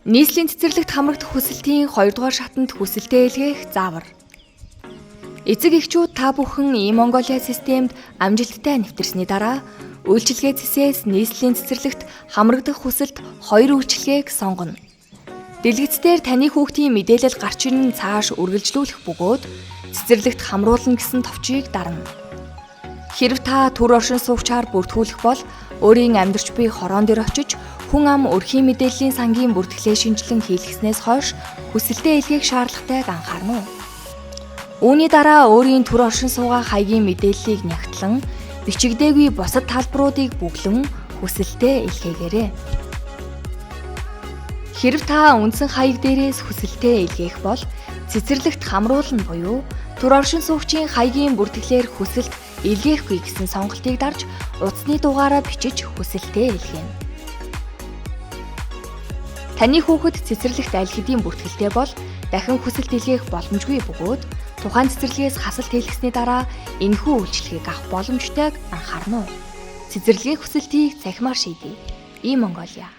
Нийслэлийн цэцэрлэгт хамрагдах хүсэлтийн 2 дугаар шатанд хүсэлтээ илгээх заавар. Эцэг эхчүүд та бүхэн e-Mongolia системд амжилттай нэвтэрсний дараа үйлчилгээ цэсээс нийслэлийн цэцэрлэгт хамрагдах хүсэлт 2 үйлчилгээг сонгоно. Дэлгэцээр таны хүүхдийн мэдээлэл гарч ирэн цааш үргэлжлүүлэх бөгөөд цэцэрлэгт хамруулна гэсэн товчийг дарна. Хэрэв та төр оршин суугчаар бүртгүүлэх бол өөрийн амьдарч буй хороон дээр очиж хүн ам өрхийн мэдээллийн сангийн бүртгэлээ шинжилэн хийлгэснээс хойш хүсэлтээ илгээх шаардлагатайг анхаарна уу? Үүний дараа өөрийн төр оршин суугаа хаягийн мэдээллийг нягтлан бичигдээгүй бусад талбаруудыг бүглэн хүсэлтээ илгээгээрэй. Хэрэв та үндсэн хаяг дээрээс хүсэлтээ илгээх бол цэцэрлэгт хамруулна буюу төр оршин суугчийн хаягийн бүртгэлээр хүсэлт илгээхгүй гэсэн сонголтыг дарж утасны дугаараа бичиж хүсэлтээ илгээнэ. Таны хүүхэд цэцэрлэгт аль хэдийн бүртгэлтэй бол дахин хүсэлт илгээх боломжгүй бөгөөд тухайн цэцэрлэгээс хасалт хийлгэсний дараа энэхүү үйлчилгээг авах боломжтойг анхаарна уу? Цэцэрлэгийн хүсэлтийг цахимаар шийдэе. e-Mongolia